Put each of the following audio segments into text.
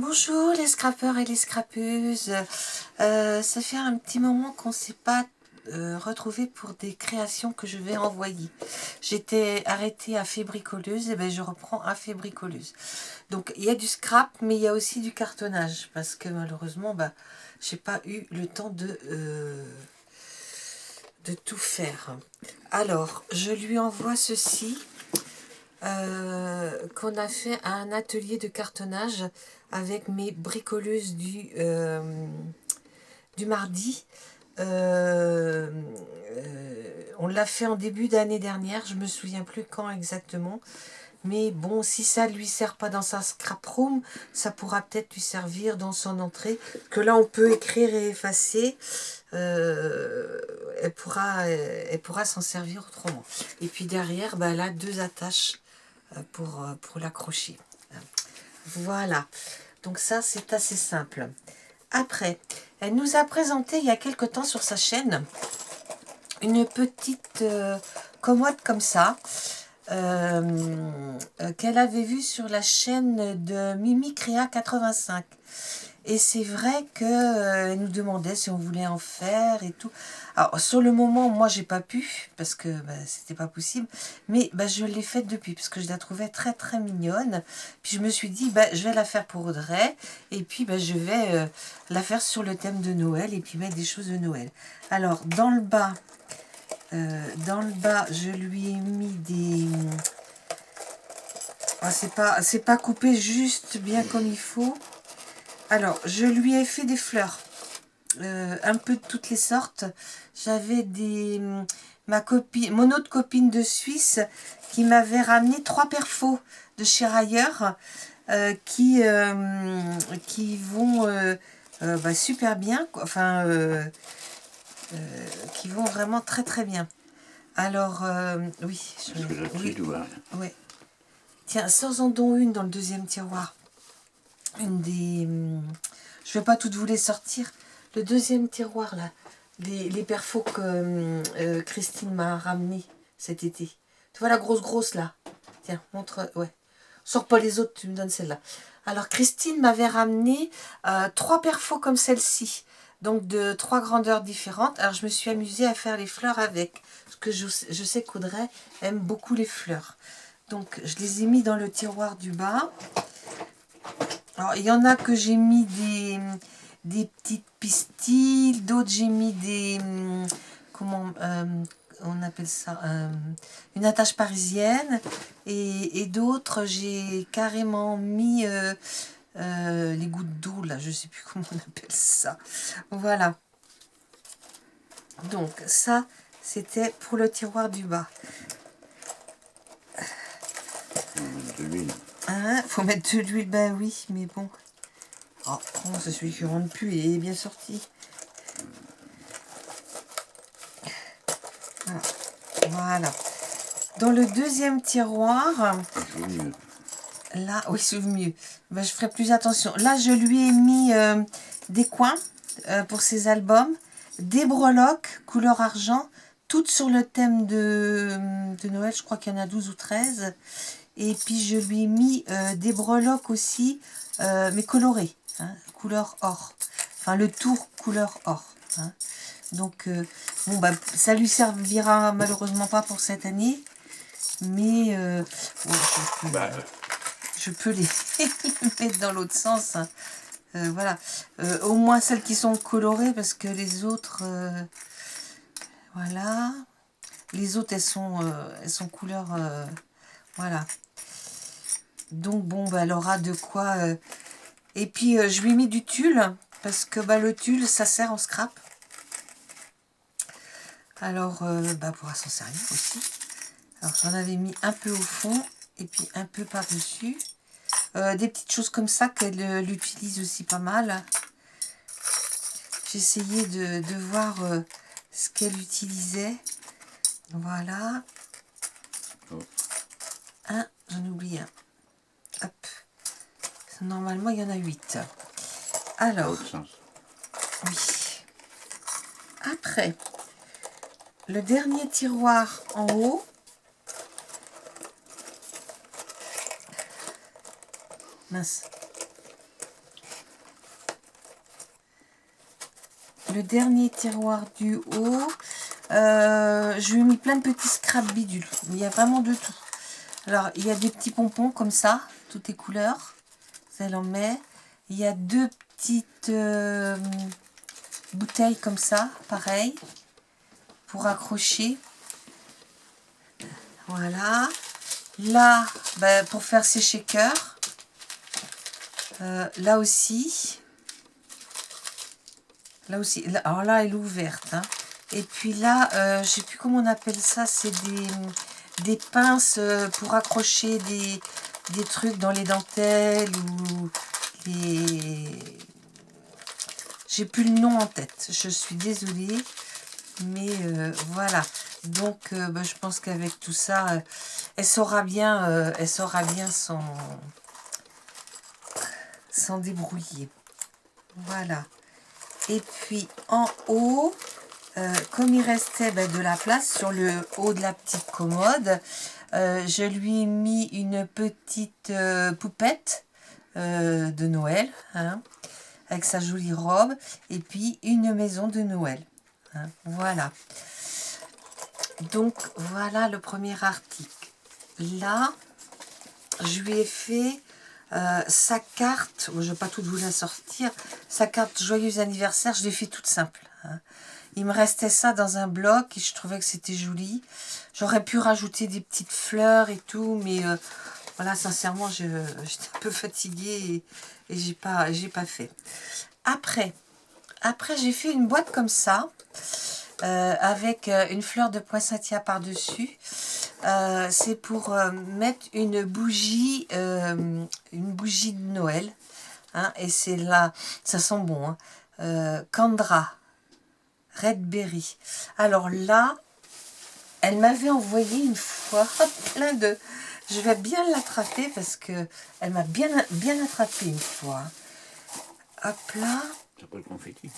Bonjour les scrappeurs et les scrappeuses. Ça fait un petit moment qu'on ne s'est pas retrouvé pour des créations que je vais envoyer. J'étais arrêtée à Fébricoleuse, et ben je reprends à Fébricoleuse. Donc il y a du scrap, mais il y a aussi du cartonnage parce que malheureusement, j'ai pas eu le temps de tout faire. Alors je lui envoie ceci. Qu'on a fait à un atelier de cartonnage avec mes bricoleuses du mardi. On l'a fait en début d'année dernière, je me souviens plus quand exactement. Mais bon, si ça lui sert pas dans sa scrap room, ça pourra peut-être lui servir dans son entrée. Que là, on peut écrire et effacer. Elle pourra s'en servir autrement. Et puis derrière, elle a deux attaches pour l'accrocher. Voilà. Donc ça, c'est assez simple. Après, elle nous a présenté il y a quelque temps sur sa chaîne une petite commode comme ça qu'elle avait vue sur la chaîne de Mimi Créa 85. Et c'est vrai qu'elle nous demandait si on voulait en faire et tout. Alors, sur le moment, moi, j'ai pas pu, parce que c'était pas possible. Mais je l'ai faite depuis, parce que je la trouvais très, très mignonne. Puis je me suis dit, je vais la faire pour Audrey. Et puis, je vais la faire sur le thème de Noël, et puis mettre des choses de Noël. Alors, dans le bas, je lui ai mis des... Ah, c'est pas coupé juste bien comme il faut. Alors, je lui ai fait des fleurs, un peu de toutes les sortes. J'avais mon autre copine de Suisse qui m'avait ramené 3 perfos de chez Rayer qui vont super bien, enfin, qui vont vraiment très très bien. Alors, oui. Ouais. Tiens, sors-en donc une dans le deuxième tiroir. Une des... Je vais pas toutes vous les sortir. Le deuxième tiroir, là. Les perfos que Christine m'a ramené cet été. Tu vois la grosse, là? Tiens, montre... Ouais. Sors pas les autres, tu me donnes celle-là. Alors, Christine m'avait ramené 3 perfos comme celle-ci. Donc, de 3 grandeurs différentes. Alors, je me suis amusée à faire les fleurs avec. Parce que je sais qu'Audrey aime beaucoup les fleurs. Donc, je les ai mis dans le tiroir du bas. Alors, il y en a que j'ai mis des petites pistils, d'autres j'ai mis des... comment on appelle ça une attache parisienne. Et d'autres, j'ai carrément mis les gouttes d'eau, là, je sais plus comment on appelle ça. Voilà. Donc, ça, c'était pour le tiroir du bas. Faut mettre de l'huile, oui, mais bon. Oh, c'est celui qui rentre plus, il est bien sorti. Voilà. Dans le deuxième tiroir, là, oui, c'est mieux. Je ferai plus attention. Là, je lui ai mis des coins pour ses albums, des breloques couleur argent, toutes sur le thème de Noël. Je crois qu'il y en a 12 ou 13. Et puis, je lui ai mis des breloques aussi, mais colorées, couleur or. Enfin, le tour couleur or. Donc, ça lui servira malheureusement pas pour cette année. Mais je peux les mettre dans l'autre sens. Voilà. Au moins celles qui sont colorées, parce que les autres... voilà. Les autres, elles sont couleur... voilà. Donc, elle aura de quoi... Et puis, je lui ai mis du tulle, parce que le tulle, ça sert en scrap. Alors, elle pourra s'en servir aussi. Alors, j'en avais mis un peu au fond, et puis un peu par-dessus. Des petites choses comme ça qu'elle l'utilise aussi pas mal. J'ai essayé de voir ce qu'elle utilisait. Voilà. J'en oublie un. Hop. Normalement, il y en a 8. Alors, oui. Après, le dernier tiroir en haut. Mince. le dernier tiroir du haut, je lui ai mis plein de petits scrap bidules. Il y a vraiment de tout. Alors, il y a des petits pompons comme ça, toutes les couleurs. Elle en met. Il y a deux petites bouteilles comme ça, pareil, pour accrocher. Voilà. Là, ben, pour faire ses shakers. Là aussi. Là aussi. Alors là, elle est ouverte. Hein. Et puis là, je ne sais plus comment on appelle ça. C'est des pinces pour accrocher des trucs dans les dentelles ou les... J'ai plus le nom en tête. Je suis désolée. Mais voilà. Donc, ben, je pense qu'avec tout ça, elle saura bien s'en débrouiller. Voilà. Et puis, en haut, comme il restait ben, de la place sur le haut de la petite commode, je lui ai mis une petite poupette de Noël, hein, avec sa jolie robe, et puis une maison de Noël. Hein, voilà. Donc, voilà le premier article. Là, je lui ai fait sa carte, je ne vais pas toute vous la sortir, sa carte joyeux anniversaire, je l'ai fait toute simple. Hein. Il me restait ça dans un bloc et je trouvais que c'était joli. J'aurais pu rajouter des petites fleurs et tout, mais voilà, sincèrement, j'étais un peu fatiguée et j'ai pas fait. Après j'ai fait une boîte comme ça, avec une fleur de poinsettia par-dessus. C'est pour mettre une bougie de Noël. Hein, et c'est là, ça sent bon. Hein, Candra Red Berry. Alors là, elle m'avait envoyé une fois plein de... Je vais bien l'attraper parce que elle m'a bien attrapé une fois. Hop là. C'est pas le confetti.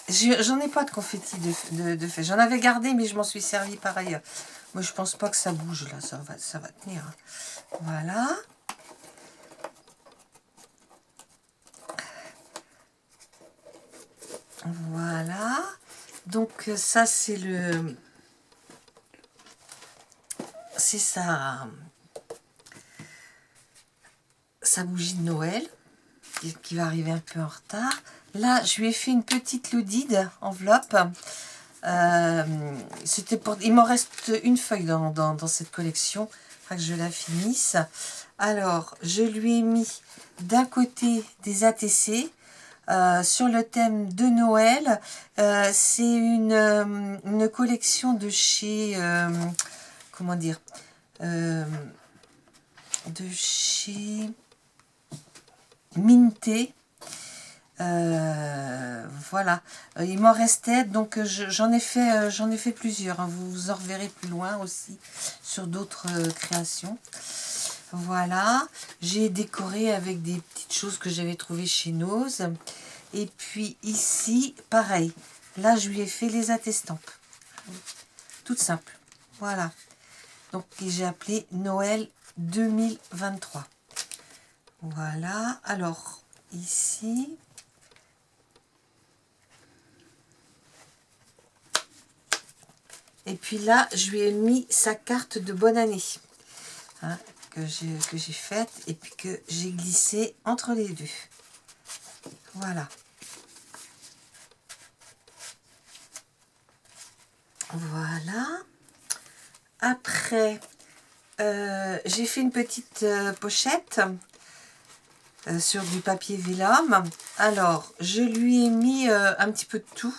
J'en ai pas de confetti de fait. J'en avais gardé, mais je m'en suis servi par ailleurs. Moi, je pense pas que ça bouge là. Ça va tenir. Voilà. Voilà. Donc ça, c'est le... C'est sa bougie de Noël qui va arriver un peu en retard. Là, je lui ai fait une petite Ludide enveloppe. C'était pour... Il m'en reste une feuille dans cette collection. Il faudra que je la finisse. Alors, je lui ai mis d'un côté des ATC sur le thème de Noël. C'est une collection de chez... comment dire de chez Minté. Voilà, il m'en restait, donc j'en ai fait plusieurs, hein. Vous en reverrez plus loin aussi sur d'autres créations. Voilà, j'ai décoré avec des petites choses que j'avais trouvées chez Nose. Et puis ici, pareil, là je lui ai fait les attestampes, toutes simples. Voilà, donc j'ai appelé Noël 2023. Voilà, alors ici... Et puis là, je lui ai mis sa carte de bonne année, hein, que j'ai faite et puis que j'ai glissée entre les deux. Voilà. Voilà. Après, j'ai fait une petite pochette sur du papier vélum. Alors, je lui ai mis un petit peu de tout.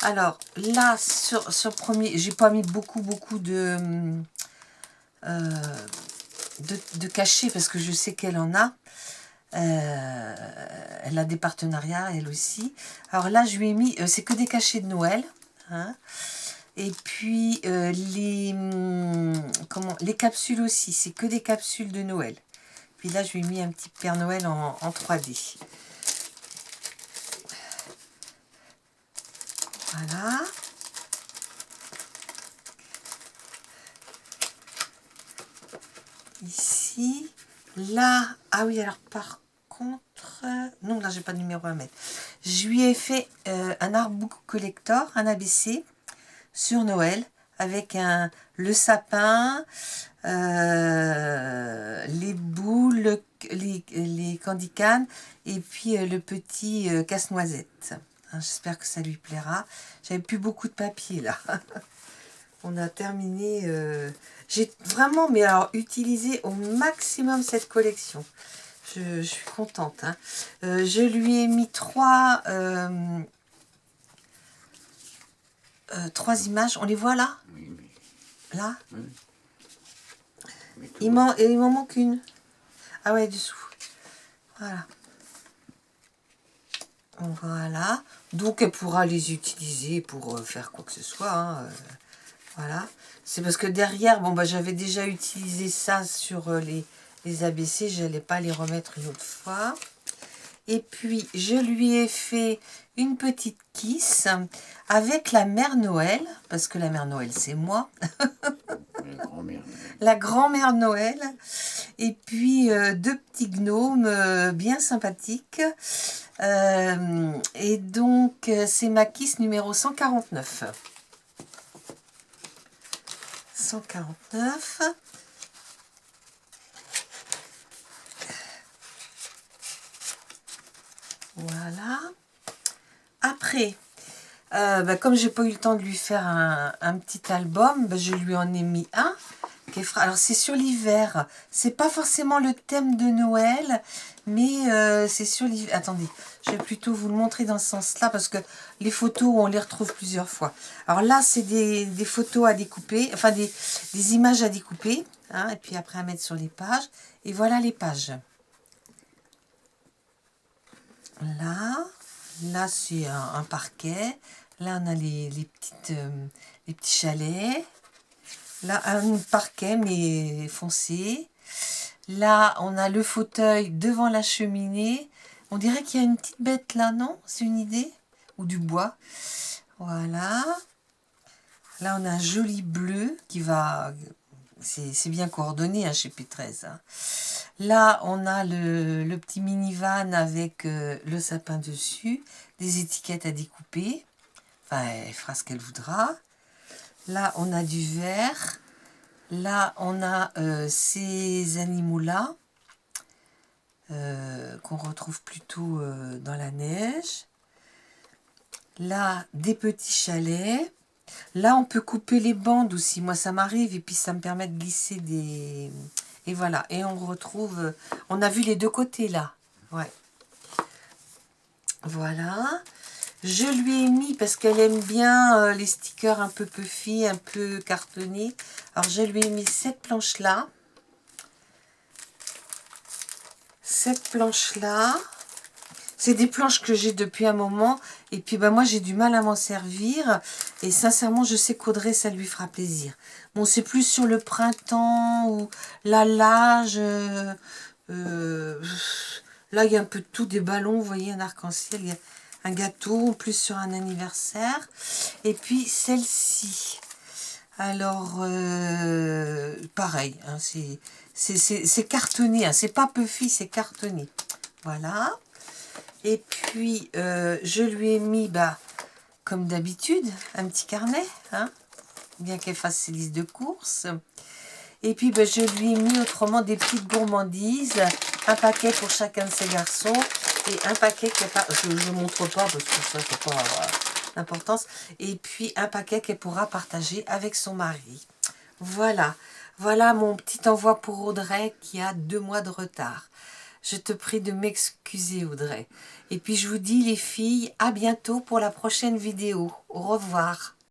Alors là, sur premier, j'ai pas mis beaucoup de cachets parce que je sais qu'elle en a. Elle a des partenariats, elle aussi. Alors là, je lui ai mis, c'est que des cachets de Noël. Hein. Et puis, les capsules aussi, c'est que des capsules de Noël. Puis là, je lui ai mis un petit Père Noël en 3D. Voilà. Ici, là, ah oui, alors par contre... non, là, j'ai pas de numéro à mettre. Je lui ai fait un artbook collector, un ABC, sur Noël, avec le sapin, les boules, les candy cannes, et puis le petit casse-noisette. Hein, j'espère que ça lui plaira. J'avais plus beaucoup de papier, là. On a terminé... j'ai vraiment, mais alors, utilisé au maximum cette collection. Je suis contente. Hein. Je lui ai mis trois images. On les voit là? Oui, mais... Là? Oui. Il m'en manque une. Ah ouais, dessous. Voilà. Voilà. Donc, elle pourra les utiliser pour faire quoi que ce soit. Hein. Voilà. C'est parce que derrière, bon, bah, j'avais déjà utilisé ça sur les ABC. Je n'allais pas les remettre une autre fois. Et puis, je lui ai fait une petite kiss avec la mère Noël. Parce que la mère Noël, c'est moi. La grand-mère. La grand-mère Noël. Et puis, deux petits gnomes bien sympathiques. Et donc, c'est ma kiss numéro 149. 149. Voilà. Après, comme j'ai pas eu le temps de lui faire un petit album, je lui en ai mis un. Alors c'est sur l'hiver. C'est pas forcément le thème de Noël, mais c'est sur l'hiver. Attendez, je vais plutôt vous le montrer dans ce sens-là parce que les photos, on les retrouve plusieurs fois. Alors là, c'est des photos à découper, enfin des images à découper, hein, et puis après à mettre sur les pages. Et voilà les pages. Là c'est un parquet. Là, on a les petits chalets. Là, un parquet, mais foncé. Là, on a le fauteuil devant la cheminée. On dirait qu'il y a une petite bête là, non? C'est une idée? Ou du bois. Voilà. Là, on a un joli bleu qui va... C'est bien coordonné hein, chez P13. Hein. Là, on a le petit minivan avec le sapin dessus. Des étiquettes à découper. Enfin, elle fera ce qu'elle voudra. Là, on a du vert. Là, on a ces animaux-là qu'on retrouve plutôt dans la neige. Là, des petits chalets. Là, on peut couper les bandes aussi. Moi, ça m'arrive et puis ça me permet de glisser des... Et voilà. Et on retrouve... On a vu les deux côtés, là. Ouais. Voilà. Je lui ai mis, parce qu'elle aime bien les stickers un peu puffy, un peu cartonnés. Alors, je lui ai mis cette planche-là. Cette planche-là. C'est des planches que j'ai depuis un moment. Et puis, moi, j'ai du mal à m'en servir. Et sincèrement, je sais qu'Audrey, ça lui fera plaisir. Bon, c'est plus sur le printemps ou l'âge. Là, il y a un peu de tout, des ballons, vous voyez, un arc-en-ciel. Il y a un gâteau, en plus sur un anniversaire. Et puis, celle-ci. Alors, pareil, hein, c'est cartonné. Hein, c'est pas puffy, c'est cartonné. Voilà. Et puis, je lui ai mis, comme d'habitude, un petit carnet, hein, bien qu'elle fasse ses listes de courses. Et puis, je lui ai mis autrement des petites gourmandises, un paquet pour chacun de ses garçons, et un paquet qui est pas, je ne montre pas parce que ça, c'est pas d'importance, et puis un paquet qu'elle pourra partager avec son mari. Voilà, voilà mon petit envoi pour Audrey qui a 2 mois de retard. Je te prie de m'excuser, Audrey. Et puis, je vous dis, les filles, à bientôt pour la prochaine vidéo. Au revoir.